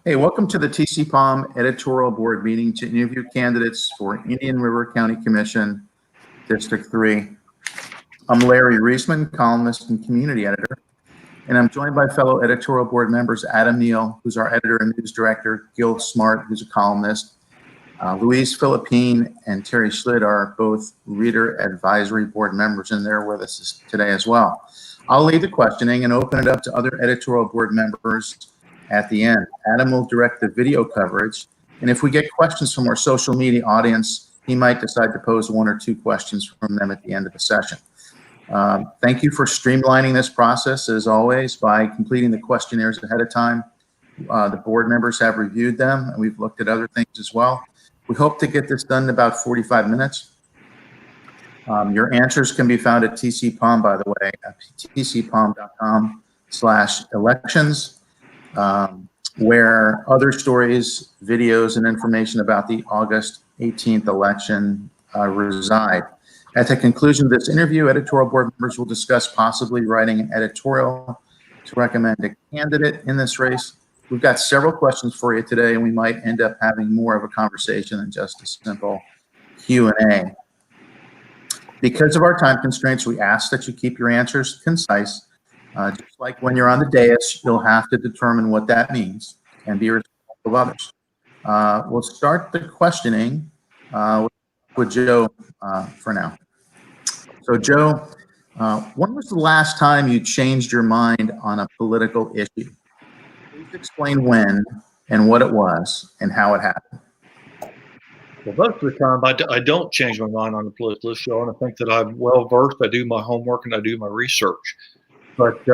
Hey, welcome to the TCPalm editorial board meeting to interview candidates for Indian River County Commission, District 3. I'm Larry Reisman, columnist and community editor, and I'm joined by fellow editorial board members Adam Neal, who's our editor and news director, Gil Smart, who's a columnist, Louise Philippine and Terry Schlitt are both reader advisory board members, and they're with us today as well. I'll lead the questioning and open it up to other editorial board members at the end. Adam will direct the video coverage, and if we get questions from our social media audience, he might decide to pose one or two questions from them at the end of the session. Thank you for streamlining this process, as always, by completing the questionnaires ahead of time. The board members have reviewed them, and we've looked at other things as well. We hope to get this done in about 45 minutes. Your answers can be found at TCPalm, by the way, at tcpalm.com/elections. Where other stories, videos, and information about the August 18th election reside. At the conclusion of this interview, editorial board members will discuss possibly writing an editorial to recommend a candidate in this race. We've got several questions for you today, and we might end up having more of a conversation than just a simple Q&A. Because of our time constraints, we ask that you keep your answers concise. Just like when you're on the dais, you'll have to determine what that means and be respectful of others. We'll start the questioning with Joe for now. So Joe, when was the last time you changed your mind on a political issue? Please explain when and what it was and how it happened. Well, most of the time, I don't change my mind on the political issue, and I think that I'm well versed. I do my homework and I do my research. But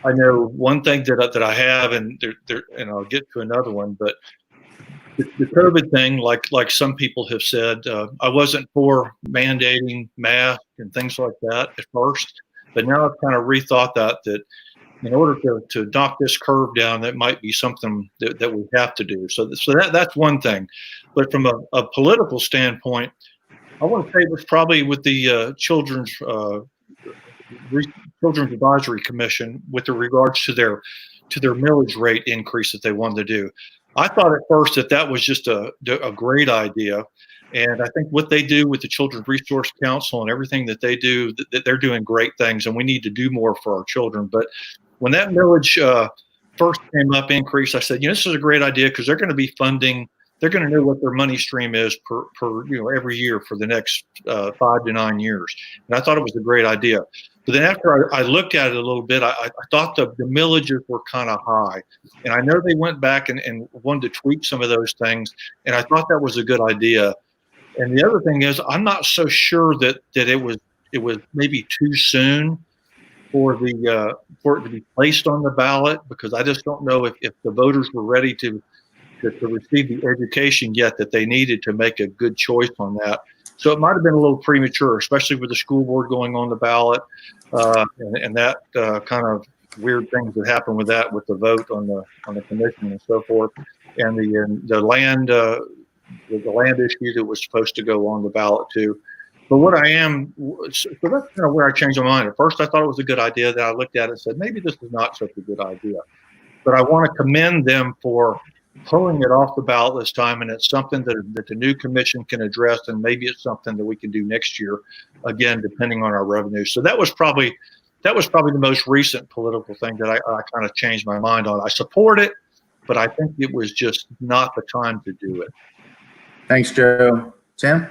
I know one thing that I have, and I'll get to another one. But the COVID thing, like some people have said, I wasn't for mandating masks and things like that at first, but now I've kind of rethought that in order to knock this curve down, that might be something that we have to do. So that's one thing. But from a political standpoint, I want to say it was probably with the Children's Advisory Commission with regards to their millage rate increase that they wanted to do. I thought at first that was just a great idea, and I think what they do with the Children's Resource Council and everything that they do, that they're doing great things, and we need to do more for our children. But when that millage first came up increase, I said, this is a great idea because they're going to be funding. They're going to know what their money stream is per every year for the next 5 to 9 years, and I thought it was a great idea. But then after I looked at it a little bit, I thought the millages were kind of high. And I know they went back and wanted to tweak some of those things, and I thought that was a good idea. And the other thing is, I'm not so sure that it was maybe too soon for it to be placed on the ballot, because I just don't know if the voters were ready to receive the education yet that they needed to make a good choice on that. So it might have been a little premature, especially with the school board going on the ballot and that kind of weird things that happened with that, with the vote on the commission and so forth, and the land issue that was supposed to go on the ballot too. But so that's kind of where I changed my mind. At first, I thought it was a good idea. Then I looked at it and said, maybe this is not such a good idea. But I want to commend them for pulling it off the ballot this time, and it's something that the new commission can address, and maybe it's something that we can do next year, again, depending on our revenue. So that was probably the most recent political thing that I kind of changed my mind on. I support it, but I think it was just not the time to do it. Thanks, Joe. Tim?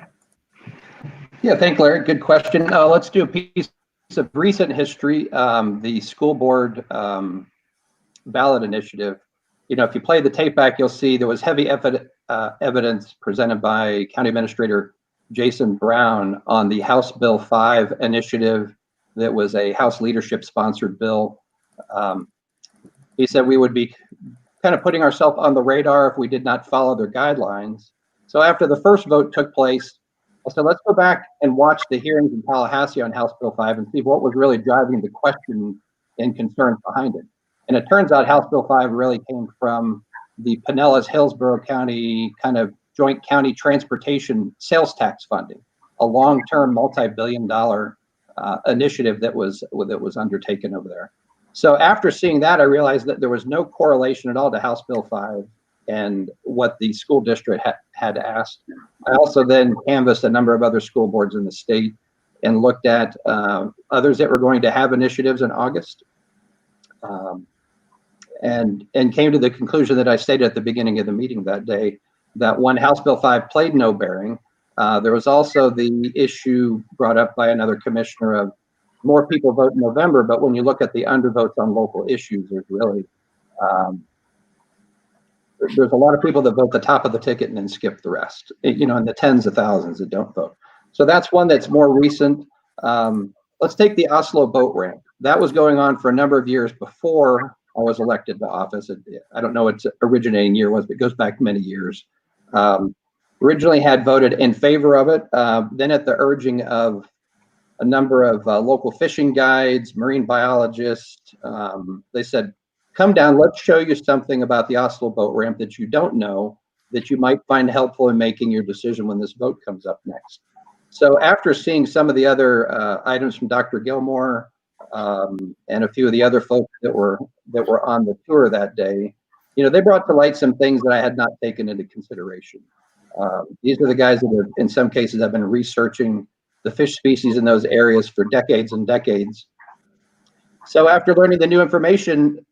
Yeah, thanks, Larry. Good question. Let's do a piece of recent history. The school board ballot initiative. If you play the tape back, you'll see there was heavy evidence presented by County Administrator Jason Brown on the House Bill 5 initiative that was a House leadership sponsored bill. He said we would be kind of putting ourselves on the radar if we did not follow their guidelines. So after the first vote took place, I said, let's go back and watch the hearings in Tallahassee on House Bill 5 and see what was really driving the question and concerns behind it. And it turns out House Bill 5 really came from the Pinellas-Hillsborough County kind of joint county transportation sales tax funding, a long-term multi-billion-dollar initiative that was undertaken over there. So after seeing that, I realized that there was no correlation at all to House Bill 5 and what the school district had asked. I also then canvassed a number of other school boards in the state and looked at others that were going to have initiatives in August, and came to the conclusion that I stated at the beginning of the meeting that day, that one, House Bill 5 played no bearing. There was also the issue brought up by another commissioner of more people vote in November, but when you look at the undervotes on local issues, there's really there's a lot of people that vote the top of the ticket and then skip the rest, you know, in the tens of thousands that don't vote. So that's one that's more recent. Let's take the Oslo boat ramp. That was going on for a number of years before I was elected to office. I don't know what its originating year was, but it goes back many years. Originally had voted in favor of it. Then at the urging of a number of local fishing guides, marine biologists, they said, come down, let's show you something about the Oslo boat ramp that you don't know, that you might find helpful in making your decision when this vote comes up next. So after seeing some of the other items from Dr. Gilmore and a few of the other folks that were on the tour that day, you know, they brought to light some things that I had not taken into consideration. These are the guys that have, in some cases, have been researching the fish species in those areas for decades and decades. So after learning the new information,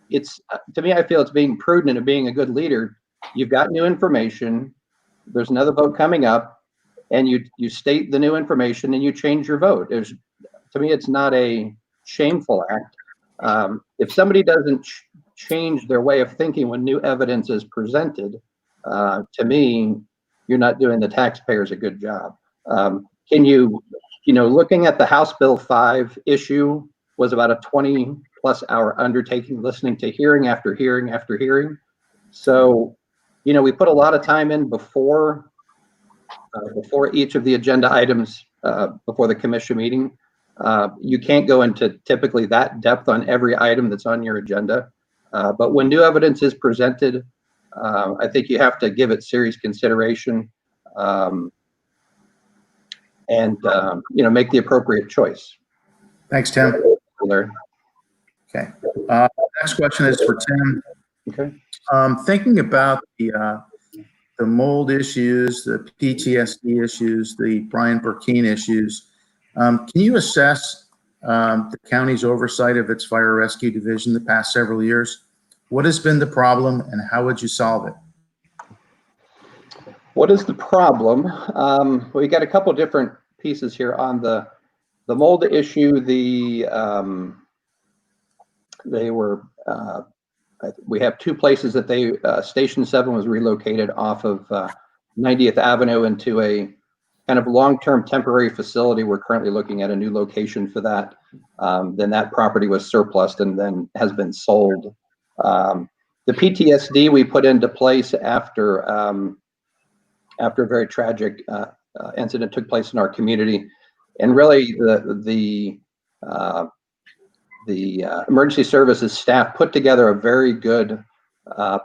it's, to me, I feel it's being prudent and being a good leader. You've got new information. There's another vote coming up, and you state the new information and you change your vote. To me, it's not a shameful act. If somebody doesn't change their way of thinking when new evidence is presented, to me, you're not doing the taxpayers a good job. Can you know, looking at the House Bill 5 issue was about a 20+ hour undertaking, listening to hearing after hearing after hearing. So, you know, we put a lot of time in before each of the agenda items, before the commission meeting. You can't go into typically that depth on every item that's on your agenda. But when new evidence is presented, I think you have to give it serious consideration, and you know, make the appropriate choice. Thanks, Tim. Larry. Okay. Next question is for Tim. Okay. Thinking about the mold issues, the PTSD issues, the Brian Burkeen issues, can you assess the county's oversight of its fire rescue division the past several years? What has been the problem and how would you solve it? What is the problem? Well, we got a couple different pieces here on the mold issue. We have two places that Station 7 was relocated off of 90th Avenue into a kind of long-term temporary facility. We're currently looking at a new location for that. Then that property was surplused and then has been sold. The PTSD we put into place after a very tragic incident took place in our community, and really the emergency services staff put together a very good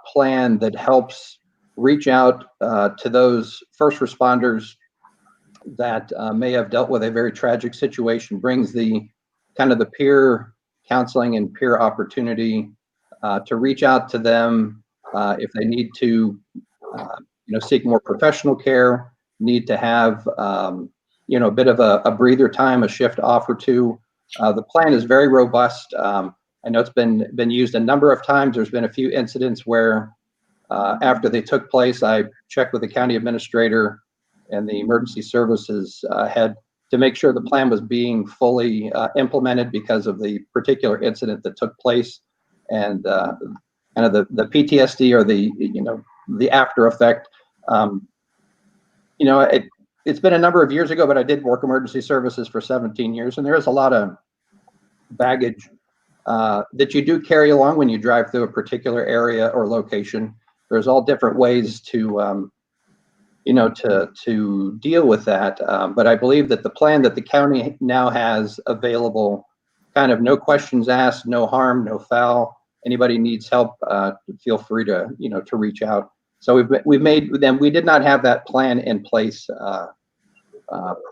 plan that helps reach out to those first responders that may have dealt with a very tragic situation, brings the kind of the peer counseling and peer opportunity to reach out to them if they need to, you know, seek more professional care, need to have, you know, a bit of a breather time, a shift off or two. The plan is very robust. I know it's been used a number of times. There's been a few incidents where after they took place, I checked with the county administrator and the emergency services head to make sure the plan was being fully implemented because of the particular incident that took place, and kind of the PTSD or the, you know, the after effect. You know, it's been a number of years ago, but I did work emergency services for 17 years, and there is a lot of baggage that you do carry along when you drive through a particular area or location. There's all different ways to, you know, to deal with that. But I believe that the plan that the county now has available, kind of no questions asked, no harm, no foul. Anybody needs help, feel free to, you know, to reach out. So we've made them. We did not have that plan in place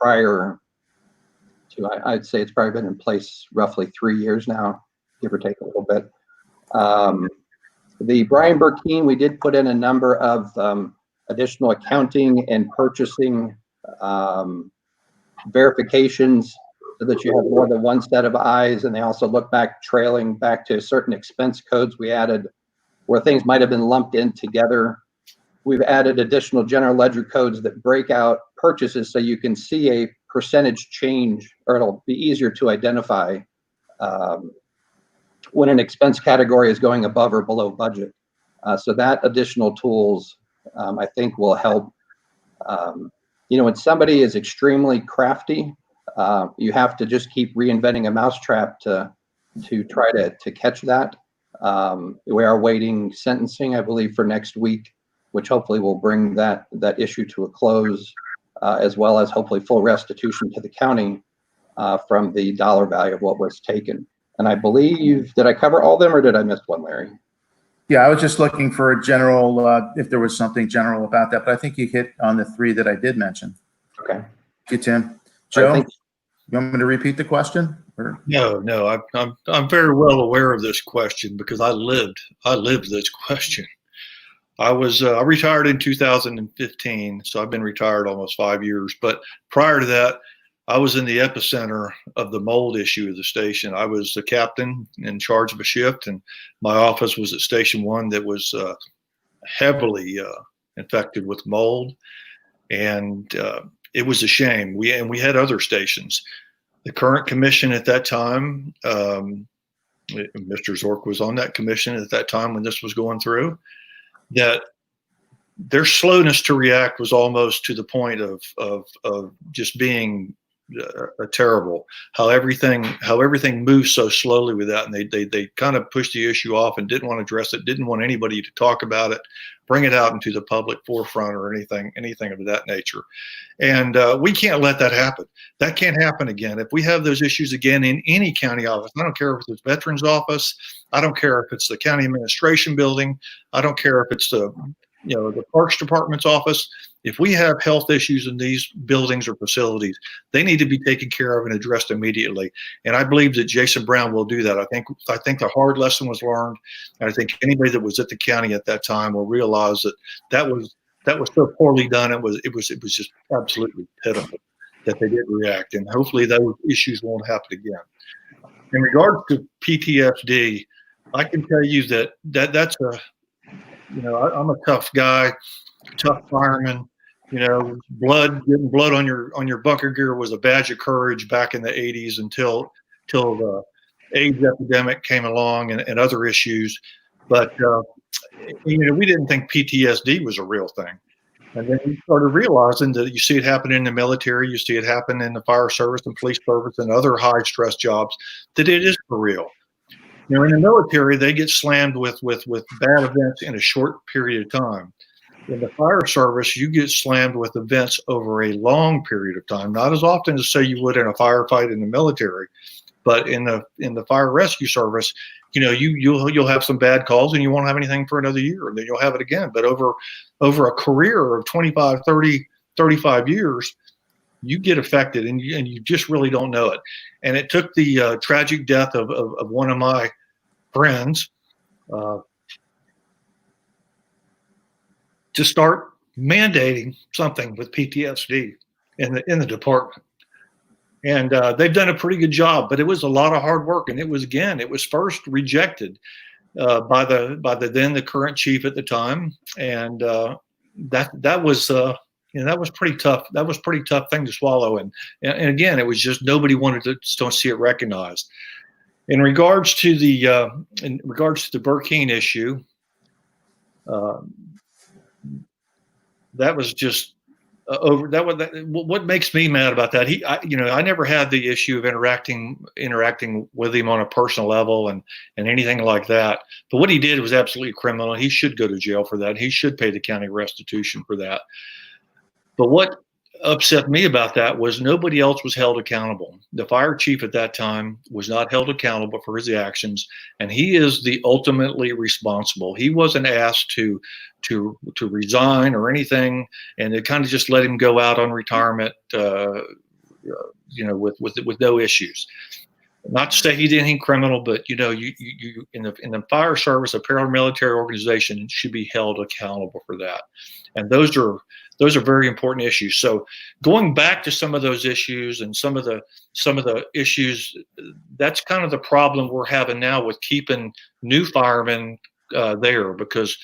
prior to. I'd say it's probably been in place roughly 3 years now. give or take a little bit. The Brian Burkeen, we did put in a number of additional accounting and purchasing verifications so that you have more than one set of eyes, and they also look back, trailing back to certain expense codes we added where things might have been lumped in together. We've added additional general ledger codes that break out purchases so you can see a percentage change, or it'll be easier to identify when an expense category is going above or below budget. So that additional tools, I think, will help. When somebody is extremely crafty, you have to just keep reinventing a mousetrap to try to catch that. We are waiting sentencing, I believe, for next week, which hopefully will bring that issue to a close, as well as hopefully full restitution to the county from the dollar value of what was taken. And I believe, did I cover all of them or did I miss one, Larry? Yeah, I was just looking for a general, if there was something general about that, but I think you hit on the three that I did mention. Okay. Thank you, Tim. Joe, Right, you want me to repeat the question? Or? No, I'm very well aware of this question because I lived this question. I retired in 2015, so I've been retired almost 5 years. But prior to that, I was in the epicenter of the mold issue of the station. I was the captain in charge of a shift, and my office was at Station 1 that was heavily infected with mold, and it was a shame. We had other stations. The current commission at that time, Mr. Zork was on that commission at that time when this was going through, that their slowness to react was almost to the point of just being terrible. How everything moves so slowly with that, and they kind of pushed the issue off and didn't want to address it, didn't want anybody to talk about it, bring it out into the public forefront or anything of that nature. And we can't let that happen. That can't happen again. If we have those issues again in any county office, I don't care if it's Veterans Office, I don't care if it's the county administration building, I don't care if it's the Parks Department's office. If we have health issues in these buildings or facilities, they need to be taken care of and addressed immediately. And I believe that Jason Brown will do that. I think the hard lesson was learned. And I think anybody that was at the county at that time will realize that was so poorly done. It was just absolutely pitiful that they didn't react. And hopefully those issues won't happen again. In regards to PTSD, I can tell you that's I'm a tough guy, tough fireman. Getting blood on your bunker gear was a badge of courage back in the 80s until the AIDS epidemic came along and other issues. But we didn't think PTSD was a real thing. And then we started realizing that you see it happen in the military, you see it happen in the fire service and police service and other high stress jobs, that it is for real. In the military, they get slammed with bad events in a short period of time. In the fire service, you get slammed with events over a long period of time, not as often as say you would in a firefight in the military, but in the fire rescue service, you'll have some bad calls and you won't have anything for another year, and then you'll have it again. But over a career of 25, 30, 35 years, you get affected and you just really don't know it. And it took the tragic death of one of my friends to start mandating something with PTSD in the department. And they've done a pretty good job, but it was a lot of hard work. And it was first rejected by the current chief at the time. And that was pretty tough. That was a pretty tough thing to swallow. And again, it was just nobody wanted to don't see it recognized. In regards to the Burkeen issue, that was just over. What makes me mad about that? I never had the issue of interacting with him on a personal level and anything like that. But what he did was absolutely criminal. He should go to jail for that. He should pay the county restitution for that. But what upset me about that was nobody else was held accountable. The fire chief at that time was not held accountable for his actions, and he is the ultimately responsible. He wasn't asked to resign or anything, and they kind of just let him go out on retirement, with no issues. not to say he did anything criminal, but you in the fire service, a paramilitary organization should be held accountable for that. And those are very important issues. So going back to some of those issues and some of the issues, that's kind of the problem we're having now with keeping new firemen there, because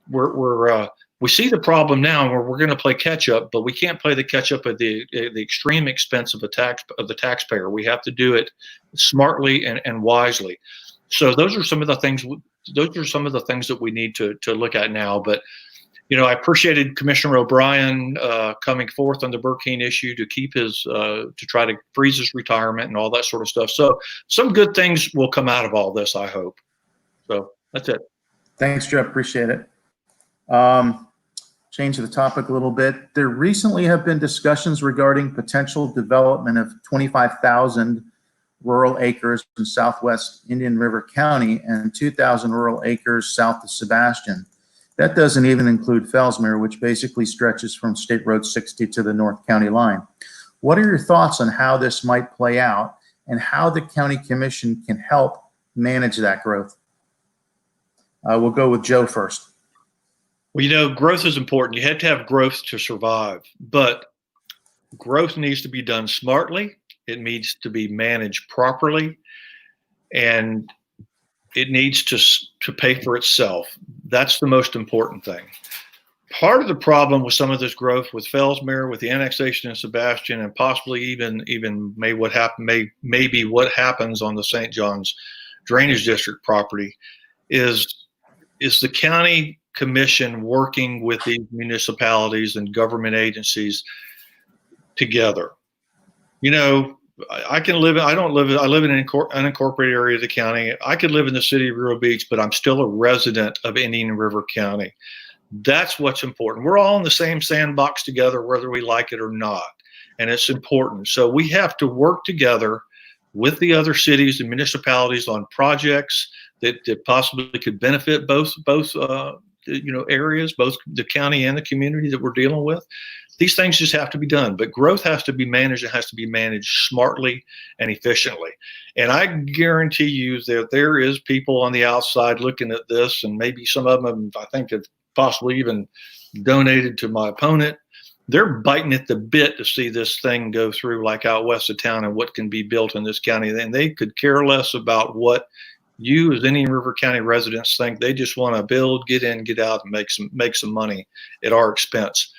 we see the problem now where we're going to play catch up, but we can't play the catch up at the extreme expense of the taxpayer. We have to do it smartly and wisely. So those are some of the things. Those are some of the things that we need to look at now. But I appreciated Commissioner O'Brien coming forth on the Burkeen issue to keep to try to freeze his retirement and all that sort of stuff. So some good things will come out of all this, I hope. So that's it. Thanks, Joe. Appreciate it. Change the topic a little bit. There recently have been discussions regarding potential development of 25,000 rural acres in southwest Indian River County and 2,000 rural acres south of Sebastian. That doesn't even include Fellsmere, which basically stretches from State Road 60 to the North County line. What are your thoughts on how this might play out and how the County Commission can help manage that growth? We'll go with Joe first. Well, growth is important. You have to have growth to survive, but growth needs to be done smartly. It needs to be managed properly, and it needs to pay for itself. That's the most important thing. Part of the problem with some of this growth with Fellsmere, with the annexation in Sebastian, and possibly even maybe what happens on the St. John's Drainage District property is the county commission working with these municipalities and government agencies together. I live in an unincorporated area of the county. I could live in the city of Vero Beach, but I'm still a resident of Indian River County. That's what's important. We're all in the same sandbox together, whether we like it or not. And it's important. So we have to work together with the other cities and municipalities on projects that possibly could benefit both areas, both the county and the community that we're dealing with. These things just have to be done, but growth has to be managed. It has to be managed smartly and efficiently. And I guarantee you that there is people on the outside looking at this, and maybe some of them, I think, have possibly even donated to my opponent. They're biting at the bit to see this thing go through, like out west of town, and what can be built in this county. And they could care less about what you as Indian River County residents think. They just want to build, get in, get out, and make some money at our expense.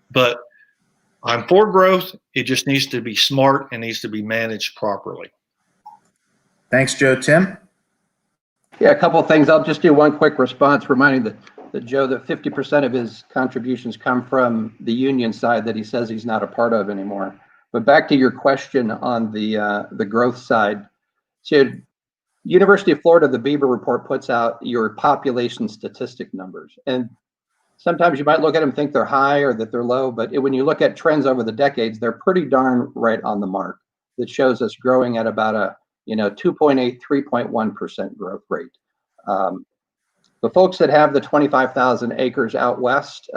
But I'm for growth. It just needs to be smart and needs to be managed properly. Thanks, Joe. Tim? Yeah, a couple of things. I'll just do one quick response, reminding that Joe that 50% of his contributions come from the union side that he says he's not a part of anymore. But back to your question on the growth side. So University of Florida, the Beaver Report puts out your population statistic numbers. And sometimes you might look at them and think they're high or that they're low, but when you look at trends over the decades, they're pretty darn right on the mark. That shows us growing at about a 2.8, 3.1% growth rate. The folks that have the 25,000 acres out west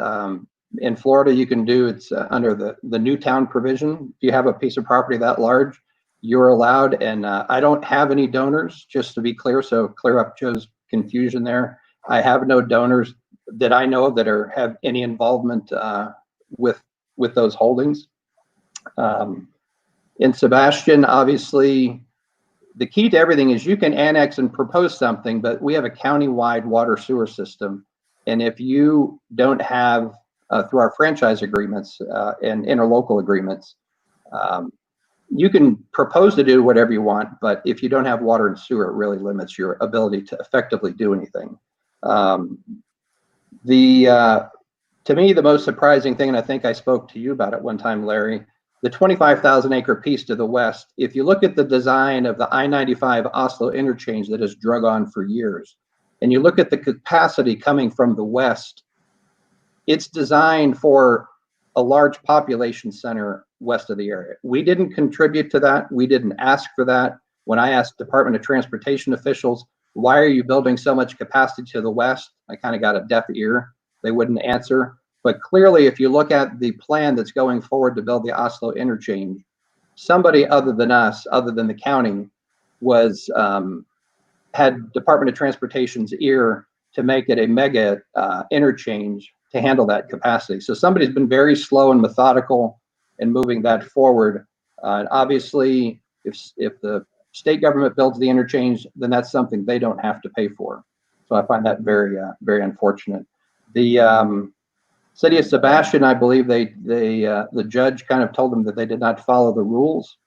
in Florida, you can do it's under the Newtown provision. If you have a piece of property that large, you're allowed. And I don't have any donors, just to be clear, so clear up Joe's confusion there. I have no donors that I know of that have any involvement with those holdings. In Sebastian, obviously, the key to everything is you can annex and propose something, but we have a county-wide water sewer system. And if you don't have, through our franchise agreements and interlocal agreements, you can propose to do whatever you want, but if you don't have water and sewer, it really limits your ability to effectively do anything. To me, the most surprising thing, and I think I spoke to you about it one time, Larry, the 25,000 acre piece to the west, if you look at the design of the I-95 Oslo interchange that has drug on for years, and you look at the capacity coming from the west, it's designed for a large population center west of the area. We didn't contribute to that. We didn't ask for that. When I asked Department of Transportation officials, why are you building so much capacity to the west? I kind of got a deaf ear. They wouldn't answer. But clearly, if you look at the plan that's going forward to build the Oslo interchange, somebody other than us, other than the county, was had Department of Transportation's ear to make it a mega interchange to handle that capacity. So somebody's been very slow and methodical in moving that forward. And obviously, if the state government builds the interchange, then that's something they don't have to pay for. So I find that very, very unfortunate. The city of Sebastian, I believe the judge kind of told them that they did not follow the rules.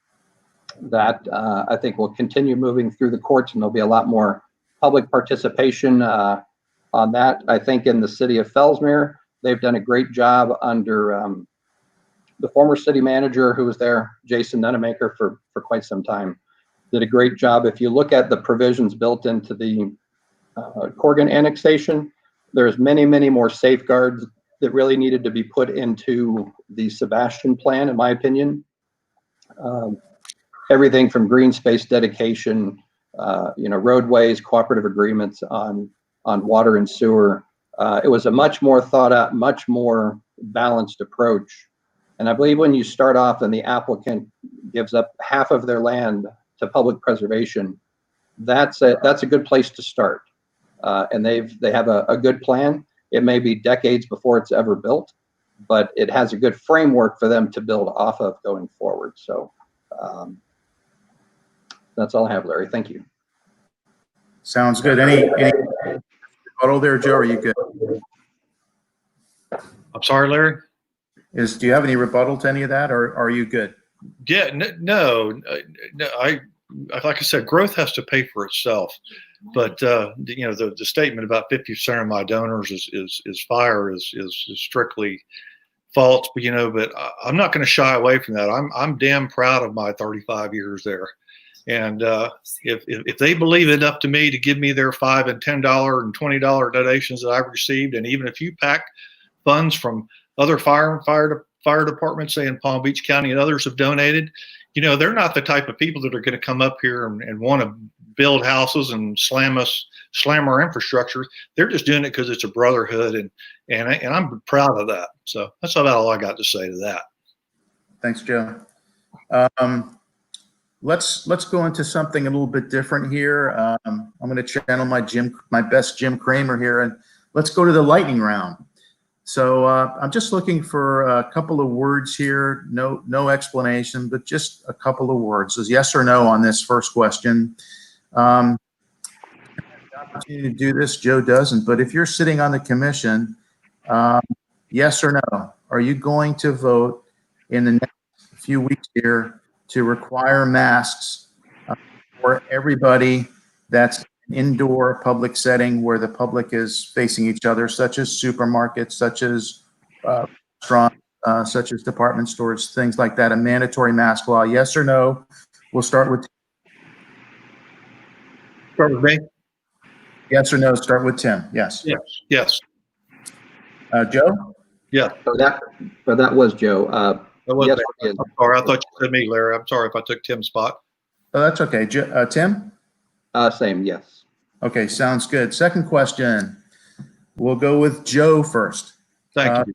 That I think will continue moving through the courts, and there'll be a lot more public participation on that. I think in the city of Fellsmere, they've done a great job under the former city manager who was there, Jason Nunemaker, for quite some time. Did a great job. If you look at the provisions built into the Corrigan annexation, there's many, many more safeguards that really needed to be put into the Sebastian plan, in my opinion. Everything from green space dedication, roadways, cooperative agreements on water and sewer. It was a much more thought out, much more balanced approach. And I believe when you start off and the applicant gives up half of their land to public preservation, that's a good place to start. And they have a good plan. It may be decades before it's ever built, but it has a good framework for them to build off of going forward. So that's all I have, Larry. Thank you. Sounds good. Any rebuttal there, Joe? Are you good? I'm sorry, Larry. Do you have any rebuttal to any of that, or are you good? Yeah, no. Like I said, growth has to pay for itself. But the statement about 50% of my donors is fire is strictly false. But I'm not going to shy away from that. I'm damn proud of my 35 years there. And if they believe enough to me to give me their $5 and $10 and $20 donations that I've received, and even if you pack funds from other fire departments, say in Palm Beach County, and others have donated, they're not the type of people that are going to come up here and want to build houses and slam our infrastructure. They're just doing it because it's a brotherhood, and I'm proud of that. So that's about all I got to say to that. Thanks, Joe. Let's go into something a little bit different here. I'm going to channel my best Jim Kramer here, and let's go to the lightning round. So I'm just looking for a couple of words here. No explanation, but just a couple of words. Is yes or no on this first question. I have the opportunity to do this. Joe doesn't. But if you're sitting on the commission, yes or no, are you going to vote in the next few weeks here to require masks for everybody that's an indoor public setting where the public is facing each other, such as supermarkets, such as restaurants, such as department stores, things like that, a mandatory mask law? Yes or no? We'll start with me. Yes or no, start with Tim. Yes. Yes. Joe? Yeah. That was Joe. Yes, I'm sorry. I thought you said me, Larry. I'm sorry if I took Tim's spot. Oh, that's okay. Tim? Same, yes. Okay, sounds good. Second question. We'll go with Joe first. Thank you.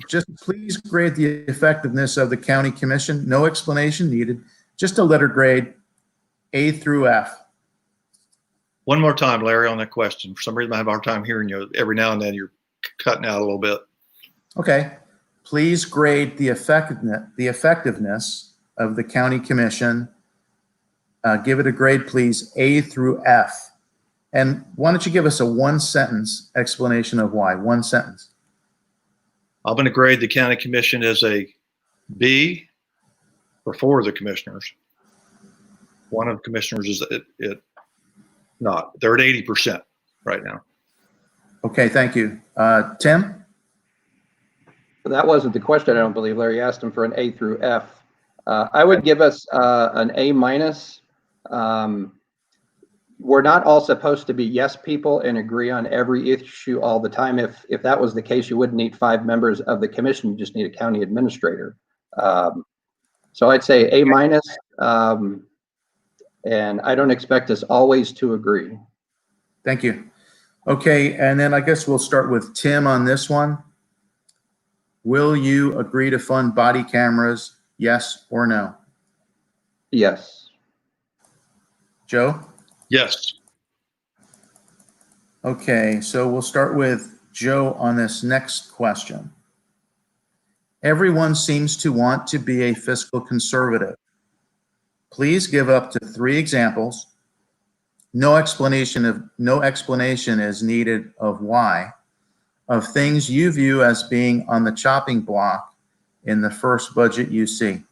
Just please grade the effectiveness of the county commission. No explanation needed. Just a letter grade, A through F. One more time, Larry, on that question. For some reason, I have a hard time hearing you. Every now and then, you're cutting out a little bit. Okay. Please grade the effectiveness of the county commission. Give it a grade, please, A through F. And why don't you give us a one-sentence explanation of why? One sentence. I'm going to grade the county commission as a B for 4 of the commissioners. One of the commissioners is not. They're at 80% right now. Okay, thank you. Tim? That wasn't the question, I don't believe. Larry asked him for an A through F. I would give us an A minus. We're not all supposed to be yes people and agree on every issue all the time. If that was the case, you wouldn't need 5 members of the commission. You just need a county administrator. So I'd say A minus, and I don't expect us always to agree. Thank you. Okay, and then I guess we'll start with Tim on this one. Will you agree to fund body cameras, yes or no? Yes. Joe? Yes. Okay, so we'll start with Joe on this next question. Everyone seems to want to be a fiscal conservative. Please give up to 3 examples. No explanation is needed of why, of things you view as being on the chopping block in the first budget you see.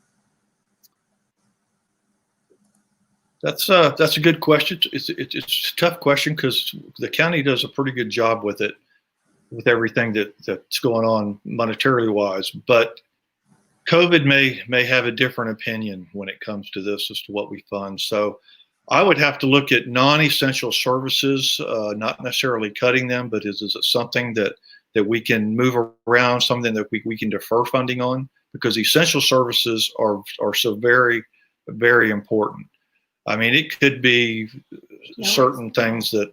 That's a good question. It's a tough question because the county does a pretty good job with it, with everything that's going on monetarily wise. But COVID may have a different opinion when it comes to this as to what we fund. So I would have to look at non-essential services, not necessarily cutting them, but is it something that we can move around, something that we can defer funding on? Because essential services are so very, very important. I mean, it could be certain things that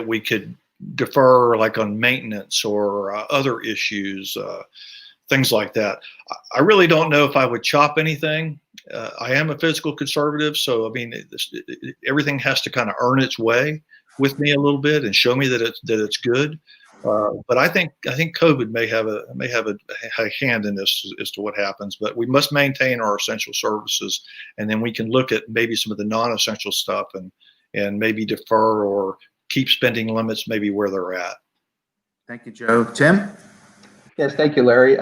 we could defer, like on maintenance or other issues, things like that. I really don't know if I would chop anything. I am a fiscal conservative, so I mean, everything has to kind of earn its way with me a little bit and show me that it's good. But I think COVID may have a hand in this as to what happens. But we must maintain our essential services, and then we can look at maybe some of the non-essential stuff and maybe defer or keep spending limits maybe where they're at. Thank you, Joe. Tim? Yes, thank you, Larry.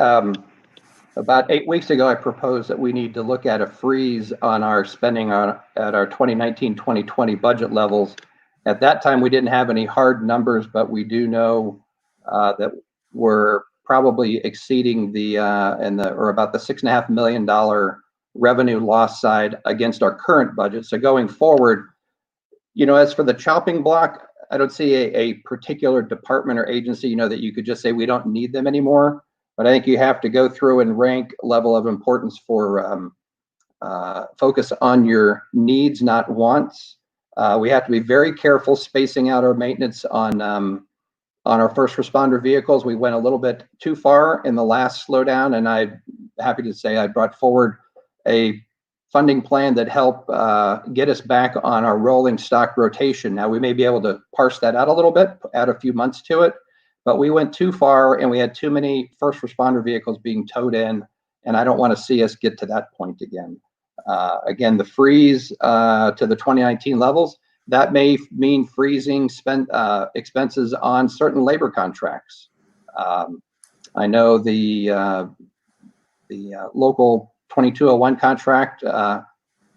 About 8 weeks ago, I proposed that we need to look at a freeze on our spending at our 2019-2020 budget levels. At that time, we didn't have any hard numbers, but we do know that we're probably exceeding or about the $6.5 million revenue loss side against our current budget. So going forward, as for the chopping block, I don't see a particular department or agency, that you could just say we don't need them anymore. But I think you have to go through and rank level of importance for focus on your needs, not wants. We have to be very careful spacing out our maintenance on our first responder vehicles. We went a little bit too far in the last slowdown, and I'm happy to say I brought forward a funding plan that helped get us back on our rolling stock rotation. Now, we may be able to parse that out a little bit, add a few months to it, but we went too far and we had too many first responder vehicles being towed in, and I don't want to see us get to that point again. Again, the freeze to the 2019 levels, that may mean freezing expenses on certain labor contracts. I know the local 2201 contract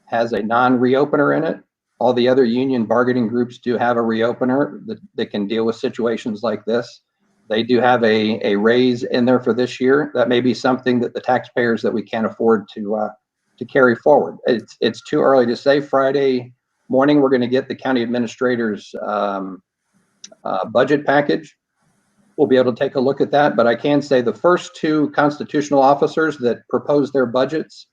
has a non-reopener in it. All the other union bargaining groups do have a reopener that can deal with situations like this. They do have a raise in there for this year. That may be something that the taxpayers that we can't afford to carry forward. It's too early to say. Friday morning, we're going to get the county administrator's budget package. We'll be able to take a look at that, but I can say the first 2 constitutional officers that proposed their budgets,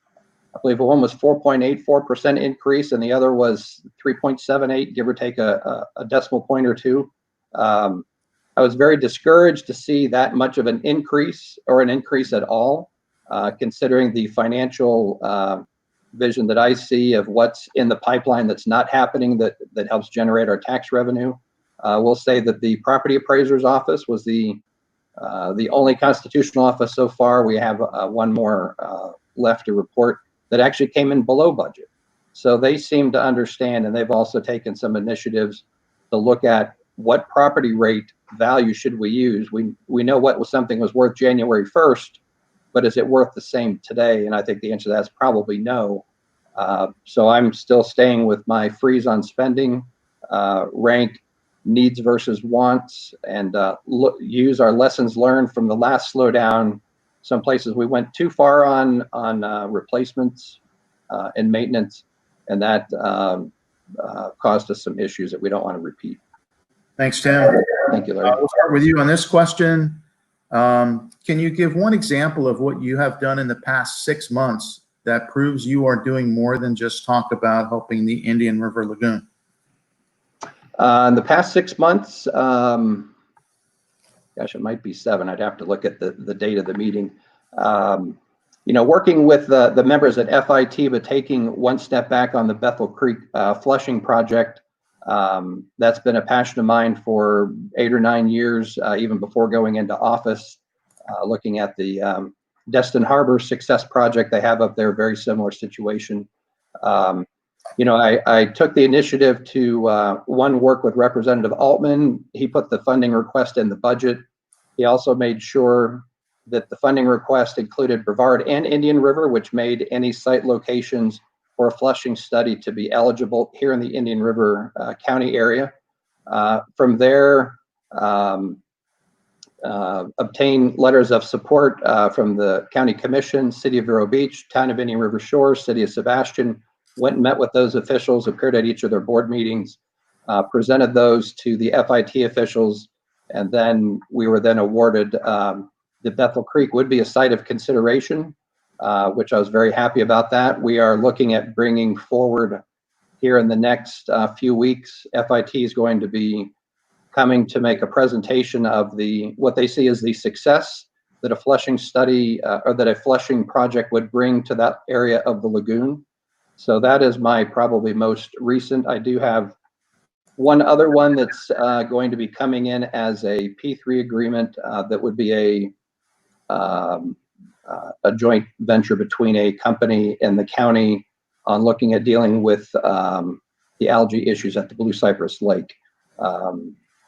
I believe one was 4.84% increase and the other was 3.78, give or take a decimal point or 2. I was very discouraged to see that much of an increase or an increase at all, considering the financial vision that I see of what's in the pipeline that's not happening that helps generate our tax revenue. We'll say that the property appraiser's office was the only constitutional office so far. We have one more left to report that actually came in below budget. So they seem to understand, and they've also taken some initiatives to look at what property rate value should we use. We know what something was worth January 1st, but is it worth the same today? And I think the answer to that is probably no. So I'm still staying with my freeze on spending, rank needs versus wants, and use our lessons learned from the last slowdown. Some places we went too far on replacements and maintenance, and that caused us some issues that we don't want to repeat. Thanks, Tim. Thank you, Larry. We'll start with you on this question. Can you give one example of what you have done in the past 6 months that proves you are doing more than just talk about helping the Indian River Lagoon? In the past 6 months, gosh, it might be 7. I'd have to look at the date of the meeting. working with the members at FIT, but taking one step back on the Bethel Creek flushing project, that's been a passion of mine for 8 or 9 years, even before going into office, looking at the Destin Harbor Success Project they have up there, very similar situation. I took the initiative to work with Representative Altman. He put the funding request in the budget. He also made sure that the funding request included Brevard and Indian River, which made any site locations for a flushing study to be eligible here in the Indian River County area. From there, obtain letters of support from the County Commission, City of Vero Beach, Town of Indian River Shores, City of Sebastian, went and met with those officials, appeared at each of their board meetings, presented those to the FIT officials, and then we were then awarded that Bethel Creek would be a site of consideration, which I was very happy about that. We are looking at bringing forward here in the next few weeks. FIT is going to be coming to make a presentation of what they see as the success that a flushing study or that a flushing project would bring to that area of the lagoon. So that is my probably most recent. I do have one other one that's going to be coming in as a P3 agreement that would be a joint venture between a company and the county on looking at dealing with the algae issues at the Blue Cypress Lake.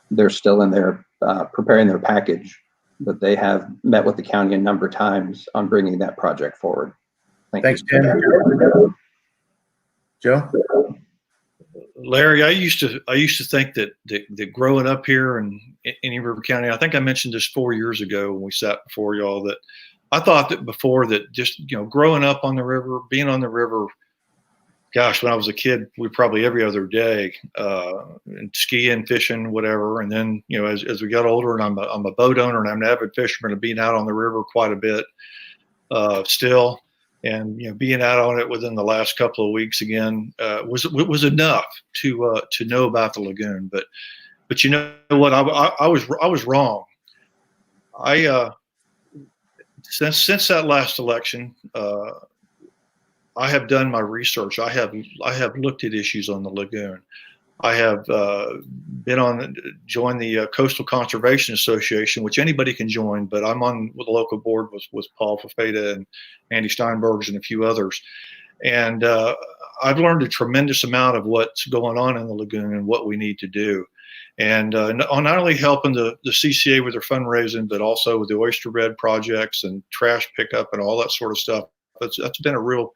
They're still in there preparing their package, but they have met with the county a number of times on bringing that project forward. Thanks, you. Jim. Joe? Larry, I used to think that growing up here in Indian River County, I think I mentioned this 4 years ago when we sat before y'all, that I thought that before that just, growing up on the river, being on the river, gosh, when I was a kid, we probably every other day, and skiing, fishing, whatever. And then, as we got older, and I'm a boat owner and I'm an avid fisherman and being out on the river quite a bit still. And being out on it within the last couple of weeks again was enough to know about the lagoon. But you know what? I was wrong. Since that last election, I have done my research. I have looked at issues on the lagoon. I have joined the Coastal Conservation Association, which anybody can join, but I'm on with the local board with Paul Fafeta and Andy Steinbergs and a few others. And I've learned a tremendous amount of what's going on in the lagoon and what we need to do. And not only helping the CCA with their fundraising, but also with the oyster bed projects and trash pickup and all that sort of stuff. That's been a real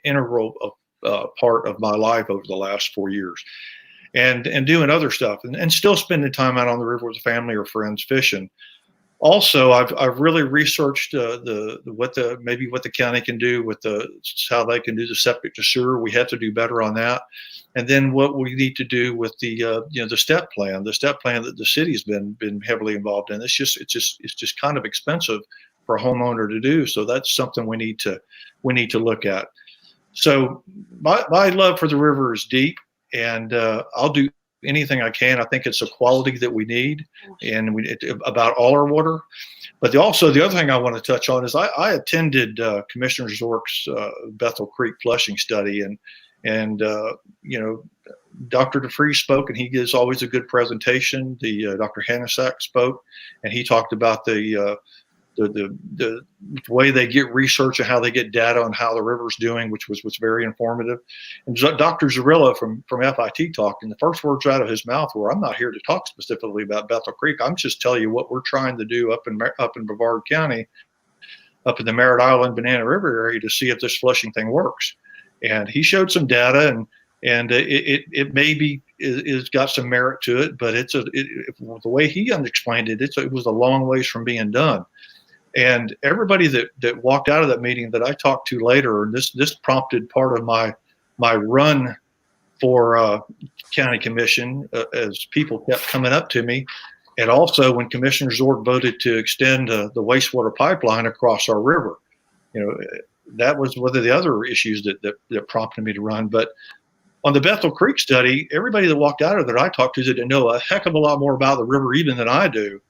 integral part of my life over the last 4 years, and doing other stuff and still spending time out on the river with family or friends fishing. Also, I've really researched what the county can do with how they can do the septic to sewer. We have to do better on that, and then what we need to do with the step plan that the city's been heavily involved in. It's just kind of expensive for a homeowner to do. So that's something we need to look at. So my love for the river is deep, and I'll do anything I can. I think it's a quality that we need, and about all our water. But the other thing I want to touch on is I attended Commissioner Zork's Bethel Creek flushing study, and Dr. DeFries spoke, and he gives always a good presentation. Dr. Hanasak spoke, and he talked about the way they get research and how they get data on how the river's doing, which was very informative. And Dr. Zarilla from FIT talked, and the first words out of his mouth were, "I'm not here to talk specifically about Bethel Creek. I'm just telling you what we're trying to do up in Brevard County, up in the Merritt Island, Banana River area to see if this flushing thing works." And he showed some data, and it maybe is got some merit to it, but the way he explained it, it was a long ways from being done. And everybody that walked out of that meeting that I talked to later, and this prompted part of my run for county commission as people kept coming up to me, and also when Commissioner Zork voted to extend the wastewater pipeline across our river. That was one of the other issues that prompted me to run. But on the Bethel Creek study, everybody that walked out of there I talked to that didn't know a heck of a lot more about the river even than I do,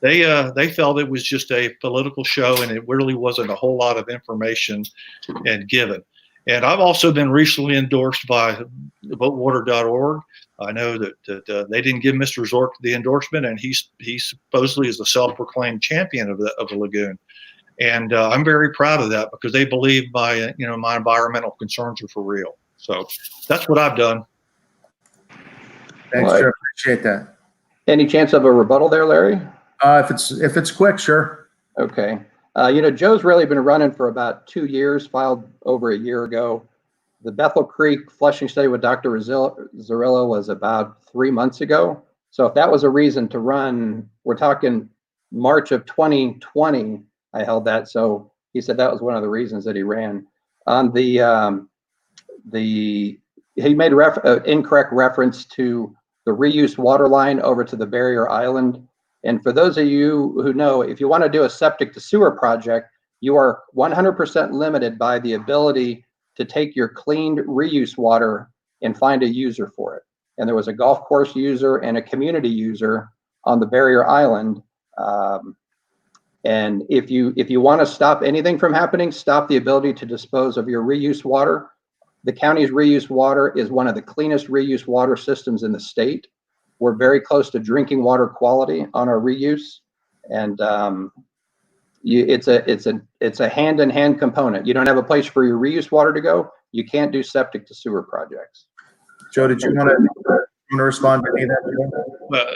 they felt it was just a political show, and it really wasn't a whole lot of information and given. And I've also been recently endorsed by votewater.org. I know that they didn't give Mr. Zork the endorsement, and he supposedly is the self-proclaimed champion of the lagoon. And I'm very proud of that, because they believe my environmental concerns are for real. So that's what I've done. Thanks, Joe. Appreciate that. Any chance of a rebuttal there, Larry? If it's quick, sure. Okay. Joe's really been running for about 2 years, filed over a year ago. The Bethel Creek flushing study with Dr. Zarillo was about 3 months ago. So if that was a reason to run, we're talking March of 2020, I held that. So he said that was one of the reasons that he ran. On he made incorrect reference to the reuse water line over to the barrier island. And for those of you who know, if you want to do a septic to sewer project, you are 100% limited by the ability to take your cleaned reuse water and find a user for it. And there was a golf course user and a community user on the barrier island. And if you want to stop anything from happening, stop the ability to dispose of your reuse water. The county's reuse water is one of the cleanest reuse water systems in the state. We're very close to drinking water quality on our reuse, and it's a hand-in-hand component. You don't have a place for your reuse water to go, you can't do septic to sewer projects. Joe, did you want to respond to any of that?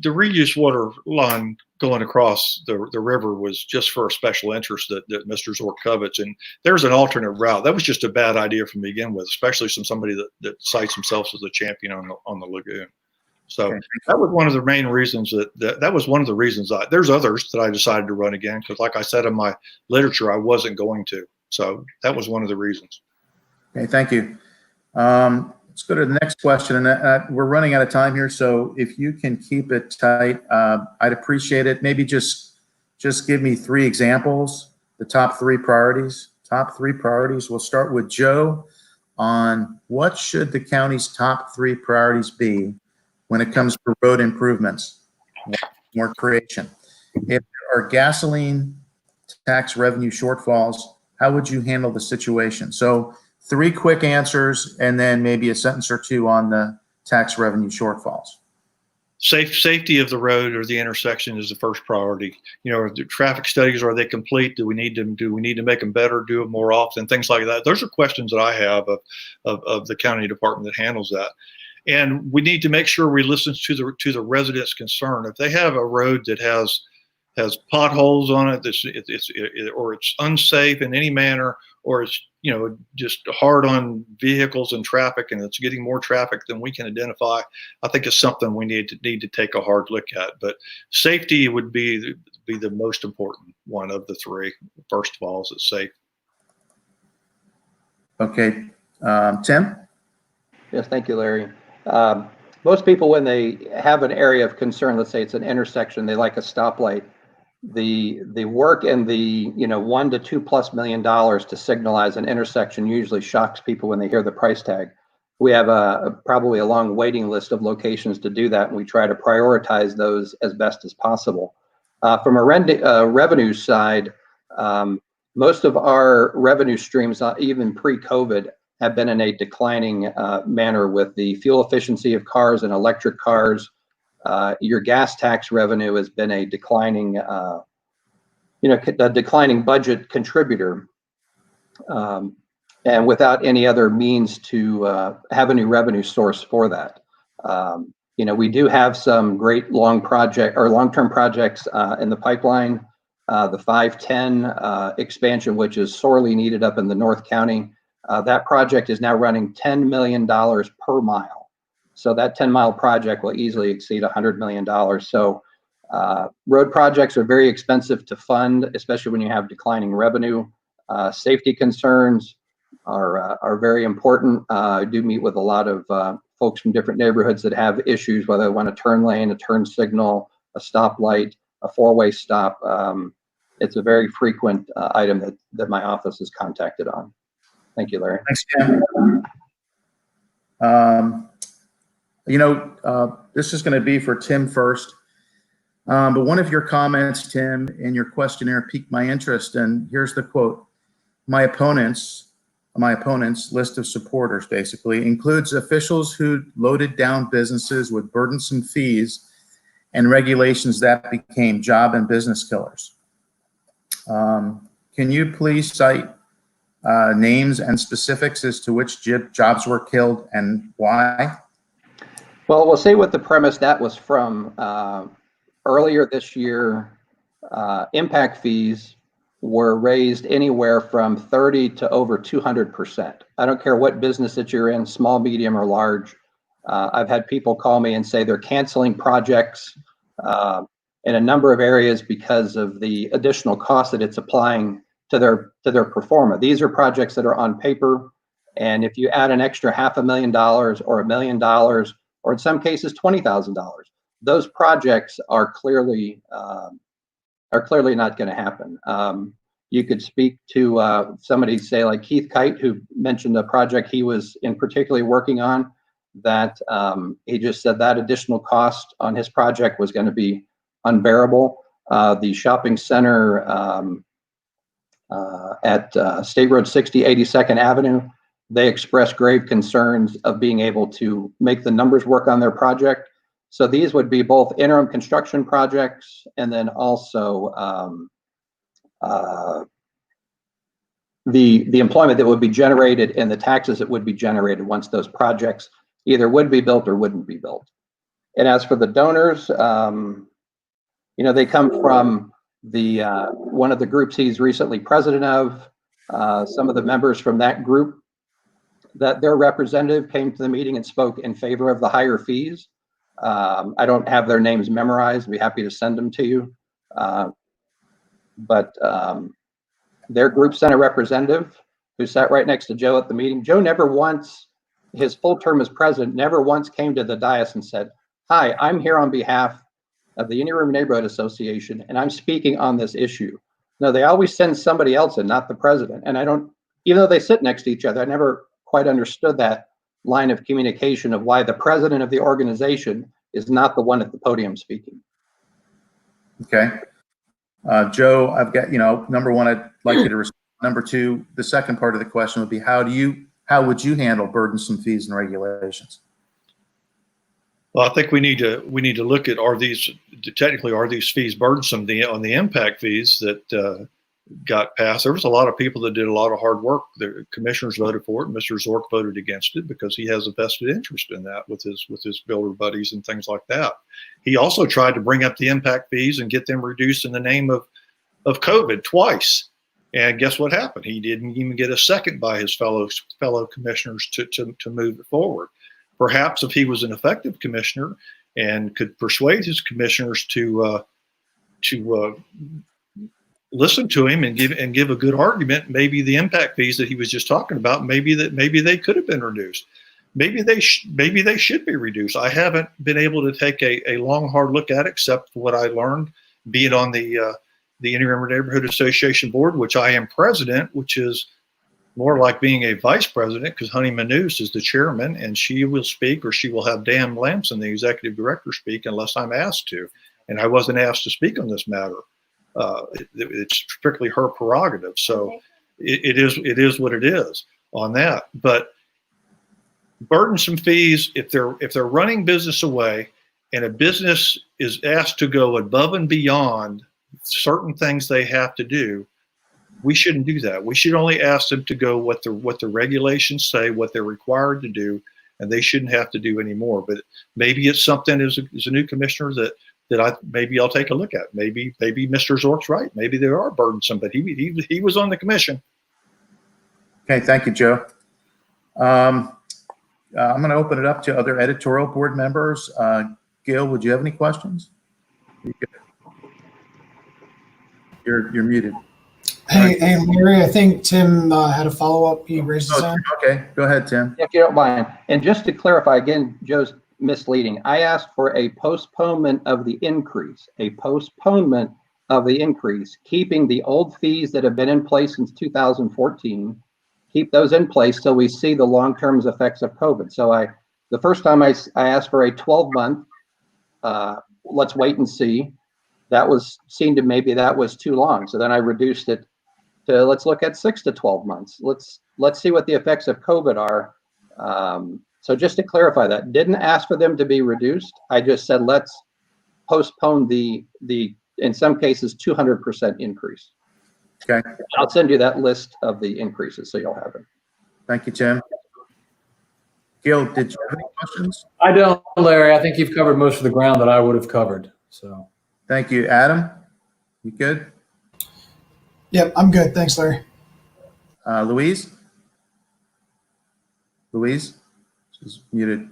The reuse water line going across the river was just for a special interest that Mr. Zork covets, and there's an alternate route. That was just a bad idea from the begin with, especially from somebody that cites themselves as a champion on the lagoon. So okay. That was one of the main reasons that was one of the reasons there's others that I decided to run again, because like I said in my literature, I wasn't going to. So that was one of the reasons. Okay, thank you. Let's go to the next question, and we're running out of time here, so if you can keep it tight, I'd appreciate it. Maybe just give me 3 examples, the top 3 priorities. Top 3 priorities. We'll start with Joe on what should the county's top 3 priorities be when it comes to road improvements, more creation. If there are gasoline tax revenue shortfalls, how would you handle the situation? So 3 quick answers, and then maybe a sentence or 2 on the tax revenue shortfalls. Safety of the road or the intersection is the first priority. The traffic studies, are they complete? Do we need to make them better, do it more often, things like that? Those are questions that I have of the county department that handles that. And we need to make sure we listen to the residents' concern. If they have a road that has potholes on it, or it's unsafe in any manner, or it's just hard on vehicles and traffic, and it's getting more traffic than we can identify, I think it's something we need to take a hard look at. But safety would be the most important one of the 3. First of all, is it's safe. Okay, Tim? Yes, thank you, Larry. Most people, when they have an area of concern, let's say it's an intersection, they like a stoplight. The work and the $1 to $2+ million to signalize an intersection usually shocks people when they hear the price tag. We have probably a long waiting list of locations to do that, and we try to prioritize those as best as possible. From a revenue side, most of our revenue streams, even pre-COVID, have been in a declining manner with the fuel efficiency of cars and electric cars. Your gas tax revenue has been a declining, a declining budget contributor, and without any other means to have a new revenue source for that. We do have some great long-term projects in the pipeline. The 510 expansion, which is sorely needed up in the North County. That project is now running $10 million per mile. So that 10-mile project will easily exceed $100 million. So road projects are very expensive to fund, especially when you have declining revenue. Safety concerns are very important. I do meet with a lot of folks from different neighborhoods that have issues, whether they want a turn lane, a turn signal, a stoplight, a 4-way stop. It's a very frequent item that my office is contacted on. Thank you, Larry. Thanks, Tim. This is going to be for Tim first. But one of your comments, Tim, in your questionnaire piqued my interest, and here's the quote. My opponents' list of supporters basically includes officials who loaded down businesses with burdensome fees and regulations that became job and business killers. Can you please cite names and specifics as to which jobs were killed and why? Well, we'll say what the premise that was from. Earlier this year, impact fees were raised anywhere from 30 to over 200%. I don't care what business that you're in, small, medium, or large. I've had people call me and say they're canceling projects in a number of areas because of the additional cost that it's applying to their performance. These are projects that are on paper, and if you add an extra $500,000 or $1 million, or in some cases $20,000, those projects are clearly not going to happen. You could speak to somebody, say like Keith Kite, who mentioned a project he was in particularly working on, that he just said that additional cost on his project was going to be unbearable. The shopping center at State Road 60, 82nd Avenue, they expressed grave concerns of being able to make the numbers work on their project. So these would be both interim construction projects and then also the employment that would be generated and the taxes that would be generated once those projects either would be built or wouldn't be built. And as for the donors, they come from the one of the groups he's recently president of. Some of the members from that group, that their representative came to the meeting and spoke in favor of the higher fees. I don't have their names memorized. I'd be happy to send them to you. But their group sent a representative who sat right next to Joe at the meeting. Joe never once, his full term as president, never once came to the dais and said, "Hi, I'm here on behalf of the Indian River Neighborhood Association, and I'm speaking on this issue." No, they always send somebody else in, not the president. And even though they sit next to each other, I never quite understood that line of communication of why the president of the organization is not the one at the podium speaking. Okay. Joe, I've got, number one, I'd like you to respond. Number two, the second part of the question would be, how would you handle burdensome fees and regulations? Well, I think we need to look at, are these fees burdensome? On the impact fees that got passed, there was a lot of people that did a lot of hard work. The commissioners voted for it. Mr. Zork voted against it because he has a vested interest in that with his builder buddies and things like that. He also tried to bring up the impact fees and get them reduced in the name of COVID twice. And guess what happened? He didn't even get a second by his fellow commissioners to move it forward. Perhaps if he was an effective commissioner and could persuade his commissioners to listen to him and give a good argument, maybe the impact fees that he was just talking about, maybe they could have been reduced. Maybe they should be reduced. I haven't been able to take a long, hard look at it, except for what I learned, be it on the Indian River Neighborhood Association board, which I am president, which is more like being a vice president, because Honey Manous is the chairman, and she will speak, or she will have Dan Lamson, the executive director, speak unless I'm asked to. And I wasn't asked to speak on this matter. It's strictly her prerogative. So it is what it is on that. But burdensome fees, if they're running business away and a business is asked to go above and beyond certain things they have to do, we shouldn't do that. We should only ask them to go what the regulations say, what they're required to do, and they shouldn't have to do any more. But maybe it's something as a new commissioner that I'll take a look at. Maybe Mr. Zork's right. Maybe they are burdensome, but he was on the commission. Okay, thank you, Joe. I'm going to open it up to other editorial board members. Gail, would you have any questions? You're muted. Hey, Larry, I think Tim had a follow-up. He raised his hand. Okay, go ahead, Tim. If you don't mind. And just to clarify, again, Joe's misleading. I asked for a postponement of the increase, keeping the old fees that have been in place since 2014, keep those in place till we see the long-term effects of COVID. So the first time I asked for a 12-month, let's wait and see. that was seen to maybe that was too long. So then I reduced it to, let's look at 6 to 12 months. Let's see what the effects of COVID are. So just to clarify that, didn't ask for them to be reduced. I just said, let's postpone the in some cases, 200% increase. Okay. I'll send you that list of the increases so you'll have it. Thank you, Tim. Gil, did you have any questions? I don't, Larry. I think you've covered most of the ground that I would have covered. So, Thank you. Adam, you good? Yep, I'm good. Thanks, Larry. Louise? Louise? She's muted.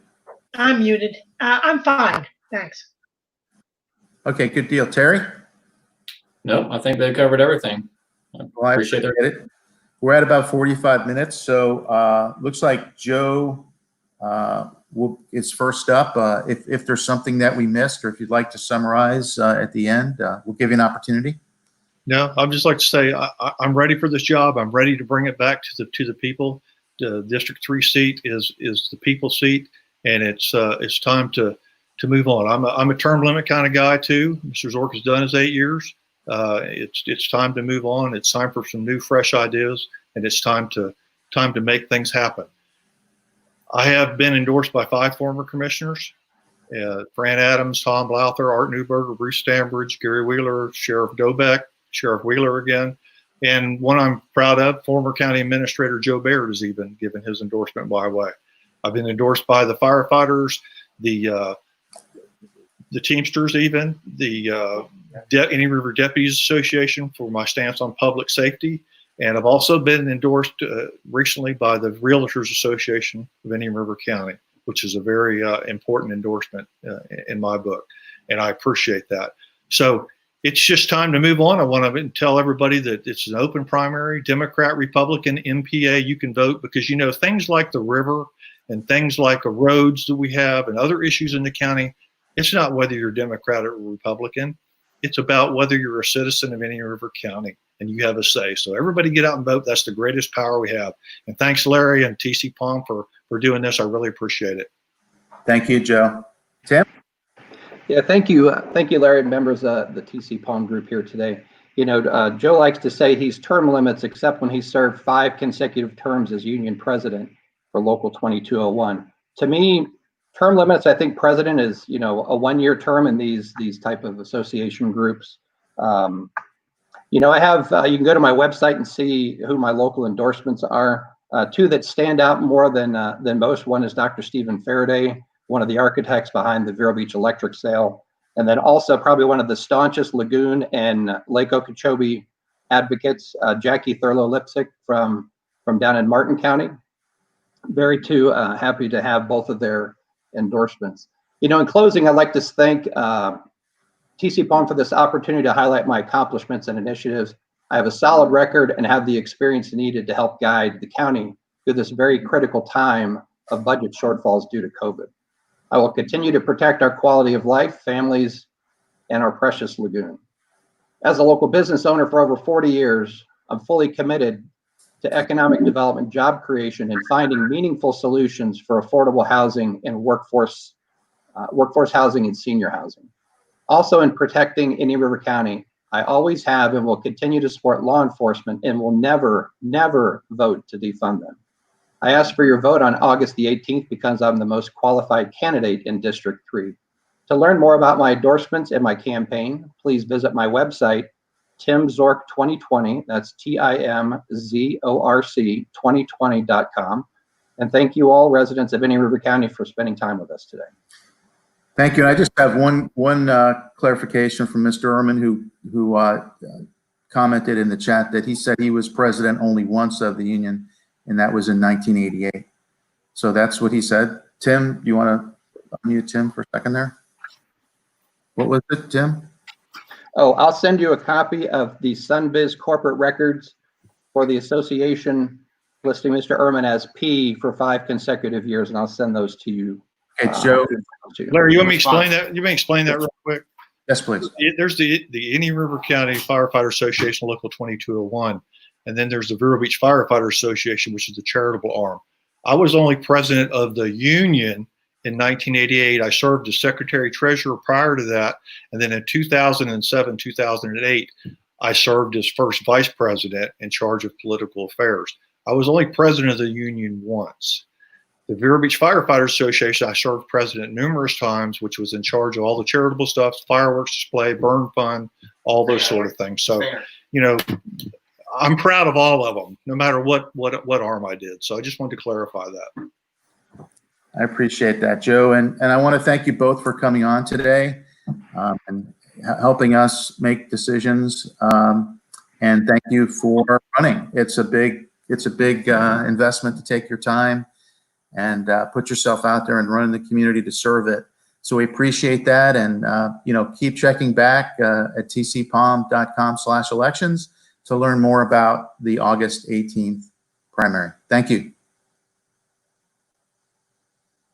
I'm muted. I'm fine, thanks. Okay, good deal. Terry? no, I think they covered everything. I Well, I appreciate appreciate it. We're at about 45 minutes, so looks like Joe is first up. If there's something that we missed, or if you'd like to summarize at the end, we'll give you an opportunity. No, I'd just like to say I'm ready for this job. I'm ready to bring it back to the people. The District 3 seat is the people's seat, and it's time to move on. I'm a term limit kind of guy too. Mr. Zork has done his 8 years. It's time to move on. It's time for some new, fresh ideas, and it's time to make things happen. I have been endorsed by 5 former commissioners: Fran Adams, Tom Blauther, Art Newberger, Bruce Stambridge, Gary Wheeler, Sheriff Dobeck, Sheriff Wheeler again, and one I'm proud of, former County Administrator Joe Baird has even given his endorsement my way. I've been endorsed by the firefighters, the Teamsters, even the Indian River Deputies Association for my stance on public safety. And I've also been endorsed recently by the Realtors Association of Indian River County, which is a very important endorsement in my book. And I appreciate that. So it's just time to move on. I want to tell everybody that it's an open primary, Democrat, Republican, MPA, you can vote, because, you know, things like the river and things like the roads that we have and other issues in the county, it's not whether you're Democrat or Republican. It's about whether you're a citizen of Indian River County and you have a say. So everybody get out and vote. That's the greatest power we have. And thanks, Larry and TCPalm, for doing this. I really appreciate it. Thank you, Joe. Tim? Yeah, thank you, Larry, and members of the TCPalm group here today. You know, Joe likes to say he's term limits except when he served 5 consecutive terms as union president for Local 2201. To me, term limits, I think president is, you know, a 1-year term in these type of association groups. You know, I have, you can go to my website and see who my local endorsements are. 2 that stand out more than most. One is Dr. Stephen Faraday, one of the architects behind the Vero Beach electric sale. And then also probably one of the staunchest Lagoon and Lake Okeechobee advocates, Jackie Thurlow-Lipsick from down in Martin County. Very happy to have both of their endorsements. You know, in closing, I'd like to thank TCPalm for this opportunity to highlight my accomplishments and initiatives. I have a solid record and have the experience needed to help guide the county through this very critical time of budget shortfalls due to COVID. I will continue to protect our quality of life, families, and our precious lagoon. As a local business owner for over 40 years, I'm fully committed to economic development, job creation, and finding meaningful solutions for affordable housing and workforce housing and senior housing. Also, in protecting Indian River County, I always have and will continue to support law enforcement and will never, never vote to defund them. I ask for your vote on August the 18th because I'm the most qualified candidate in District 3. To learn more about my endorsements and my campaign, please visit my website, timzork2020, that's TIMZORC 2020.com. And thank you all residents of Indian River County for spending time with us today. Thank you. And I just have one clarification from Mr. Ehrman, who commented in the chat that he said he was president only once of the union, and that was in 1988. So that's what he said. Tim, you want to unmute Tim for a second there? What was it, Tim? Oh, I'll send you a copy of the SunBiz corporate records for the association listing Mr. Ehrman as P for 5 consecutive years, and I'll send those to you. Okay, Joe. Larry, you want me to explain that? You may explain that real quick. Yes, please. There's the Indian River County Firefighter Association Local 2201, and then there's the Vero Beach Firefighter Association, which is the charitable arm. I was only president of the union in 1988. I served as secretary treasurer prior to that. And then in 2007, 2008, I served as first vice president in charge of political affairs. I was only president of the union once. The Vero Beach Firefighters Association, I served president numerous times, which was in charge of all the charitable stuff, fireworks display, burn fund, all those sort of things. So, you know, I'm proud of all of them, no matter what arm I did. So I just wanted to clarify that. I appreciate that, Joe. And I want to thank you both for coming on today and helping us make decisions. And thank you for running. It's a big investment to take your time and put yourself out there and run in the community to serve it. So we appreciate that. And, you know, keep checking back at tcpalm.com/elections to learn more about the August 18th primary. Thank you.